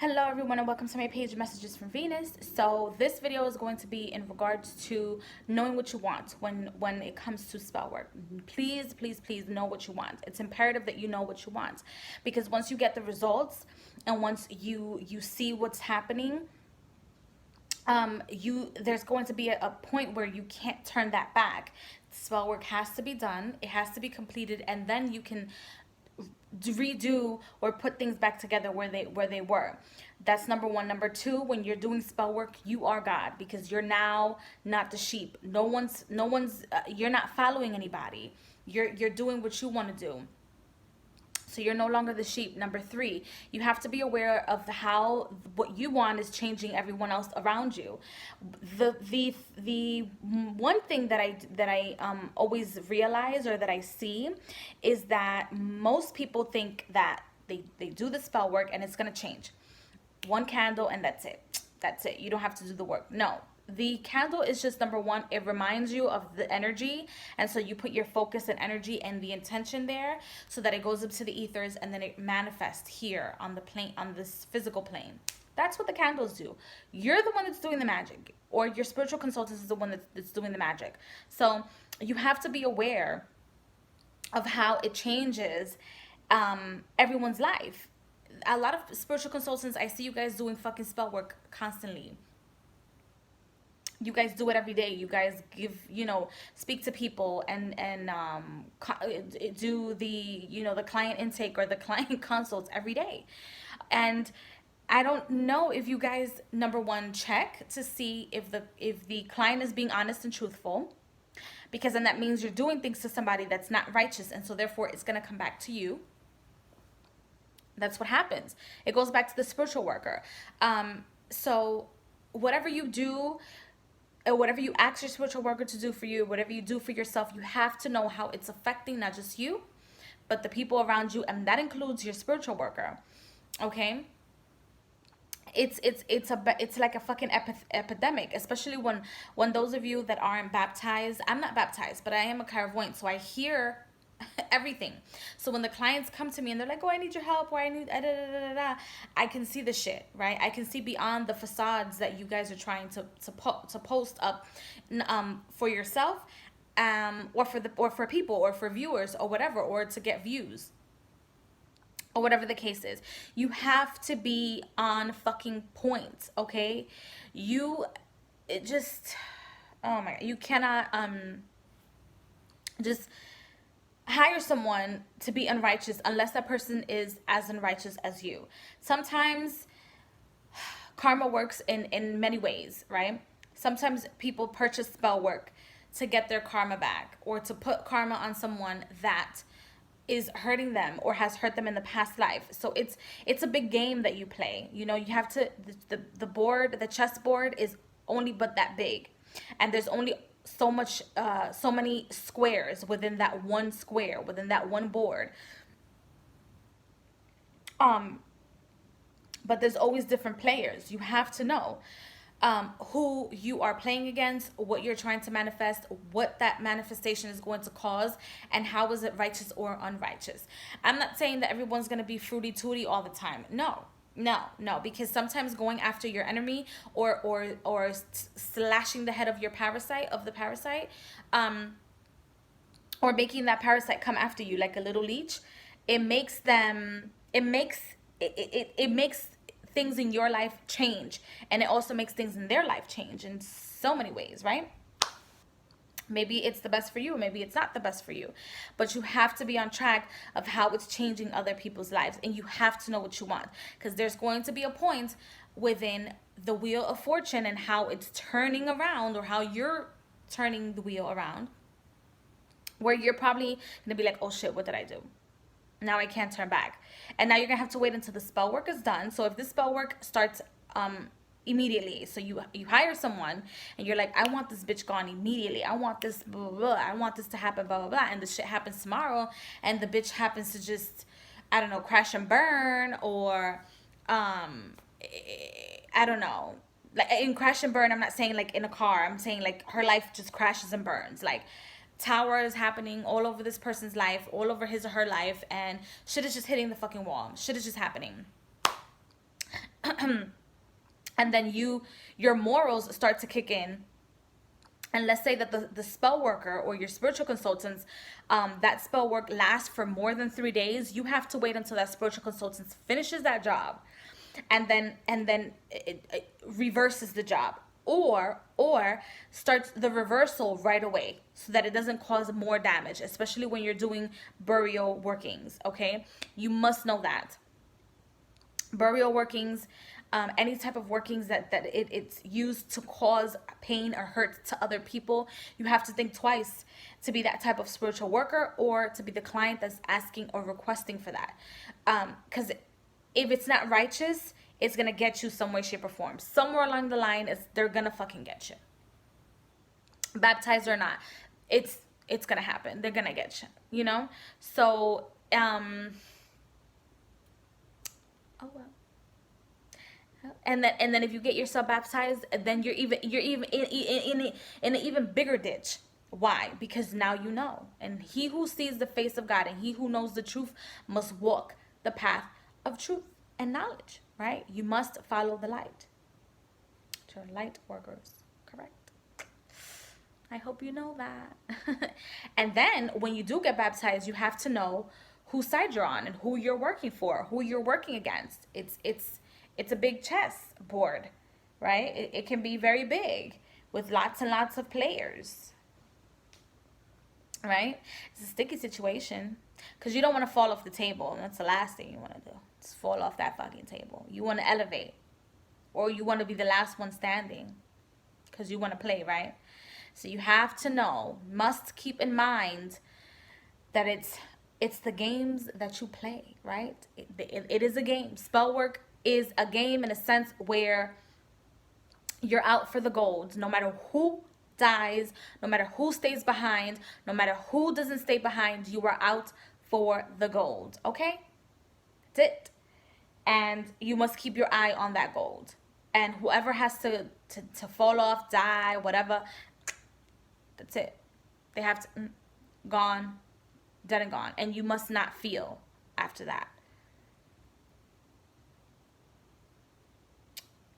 Hello everyone and welcome to my page Messages from Venus. So this video is going to be in regards to knowing what you want when it comes to spell work. Please know what you want. It's imperative that you know what you want, because once you get the results and once you see what's happening, there's going to be a point where you can't turn that back. Spell work has to be done, it has to be completed, and then you can redo or put things back together where they were. That's number one. Number two, when you're doing spell work, you are God, because you're now not the sheep. No one's you're not following anybody. You're doing what you want to do. So you're no longer the sheep. Number three, you have to be aware of how what you want is changing everyone else around you. The one thing that I always realize, or that I see, is that most people think that they do the spell work and it's gonna change. One candle and that's it. That's it. You don't have to do the work. No, the candle is just, number one, it reminds you of the energy, and so you put your focus and energy and the intention there, so that it goes up to the ethers and then it manifests here on the plane, on this physical plane. That's what the candles do. You're the one that's doing the magic, or your spiritual consultant is the one that's doing the magic. So you have to be aware of how it changes everyone's life. A lot of spiritual consultants, I see you guys doing fucking spell work constantly. You guys do it every day. You guys give, speak to people and do the client intake or the client consults every day. And I don't know if you guys, number one, check to see if the client is being honest and truthful, because then that means you're doing things to somebody that's not righteous, and so therefore it's going to come back to you. That's what happens. It goes back to the spiritual worker. So whatever you do, or whatever you ask your spiritual worker to do for you, whatever you do for yourself, you have to know how it's affecting not just you, but the people around you, and that includes your spiritual worker. Okay? It's like a fucking epidemic, especially when those of you that aren't baptized. I'm not baptized, but I am a clairvoyant, so I hear everything. So when the clients come to me and they're like, "Oh, I need your help," or "I need da, da, da, da, da," I can see the shit, right? I can see beyond the facades that you guys are trying to post up for yourself, or for people, or for viewers, or whatever, or to get views, or whatever the case is. You have to be on fucking point, okay? It just, oh my God, you cannot just hire someone to be unrighteous unless that person is as unrighteous as you. Sometimes karma works in many ways, right? Sometimes people purchase spell work to get their karma back, or to put karma on someone that is hurting them or has hurt them in the past life. So it's a big game that you play. You have to, the board, the chessboard is only but that big, and there's only so many squares within that one square, within that one board. But there's always different players. You have to know who you are playing against, what you're trying to manifest, what that manifestation is going to cause, and how is it righteous or unrighteous. I'm not saying that everyone's going to be fruity tooty all the time. No, because sometimes going after your enemy, or slashing the head of your parasite, or making that parasite come after you like a little leech, it makes things in your life change, and it also makes things in their life change in so many ways, right? Maybe it's the best for you, maybe it's not the best for you, but you have to be on track of how it's changing other people's lives, and you have to know what you want, because there's going to be a point within the wheel of fortune and how it's turning around, or how you're turning the wheel around, where you're probably going to be like, "Oh shit, what did I do? Now I can't turn back." And now you're gonna have to wait until the spell work is done. So if the spell work starts immediately, so you hire someone and you're like, "I want this bitch gone immediately. I want this blah, blah, blah. I want this to happen blah blah blah," and the shit happens tomorrow, and the bitch happens to just, I don't know, crash and burn, or I don't know, like in crash and burn, I'm not saying like in a car, I'm saying like her life just crashes and burns, like tower is happening all over this person's life, all over his or her life, and shit is just hitting the fucking wall. Shit is just happening. and then your morals start to kick in. And let's say that the spell worker or your spiritual consultants, that spell work lasts for more than 3 days. You have to wait until that spiritual consultant finishes that job, and then it reverses the job, or starts the reversal right away, so that it doesn't cause more damage, especially when you're doing burial workings. Okay, you must know that burial workings, any type of workings it's used to cause pain or hurt to other people, you have to think twice to be that type of spiritual worker or to be the client that's asking or requesting for that. Because if it's not righteous, it's gonna get you some way, shape, or form. Somewhere along the line, they're gonna fucking get you. Baptized or not, it's gonna happen. They're gonna get you. You know. So oh well. And then if you get yourself baptized, then you're even in an even bigger ditch. Why? Because now you know. And he who sees the face of God and he who knows the truth must walk the path of truth and knowledge, right? You must follow the light. You're light workers, correct? I hope you know that. And then when you do get baptized, you have to know whose side you're on and who you're working for, who you're working against. It's a big chess board, right? It can be very big with lots and lots of players, right? It's a sticky situation because you don't want to fall off the table. And that's the last thing you want to do. Just fall off that fucking table. You want to elevate, or you want to be the last one standing because you want to play, right? So you have to know, must keep in mind that it's the games that you play, right? It is a game. Spell work is a game in a sense where you're out for the gold. No matter who dies, no matter who stays behind, no matter who doesn't stay behind, you are out for the gold. Okay? That's it. And you must keep your eye on that gold. And whoever has to fall off, die, whatever, that's it. They have to gone, dead and gone. And you must not feel after that.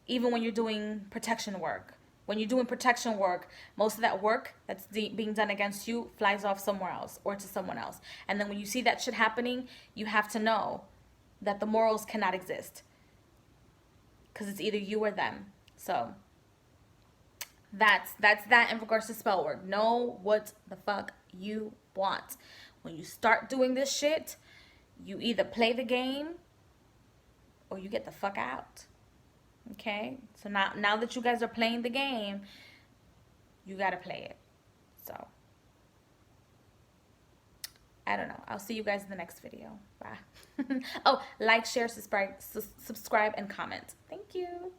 Even when you're doing protection work. When you're doing protection work, most of that work that's being done against you flies off somewhere else or to someone else. And then when you see that shit happening, you have to know that the morals cannot exist. Because it's either you or them. So that's that in regards to spell work. Know what the fuck you want. When you start doing this shit, you either play the game or you get the fuck out. Okay? So now that you guys are playing the game, you gotta play it. So I don't know. I'll see you guys in the next video. Bye. Oh, like, share, subscribe, and comment. Thank you.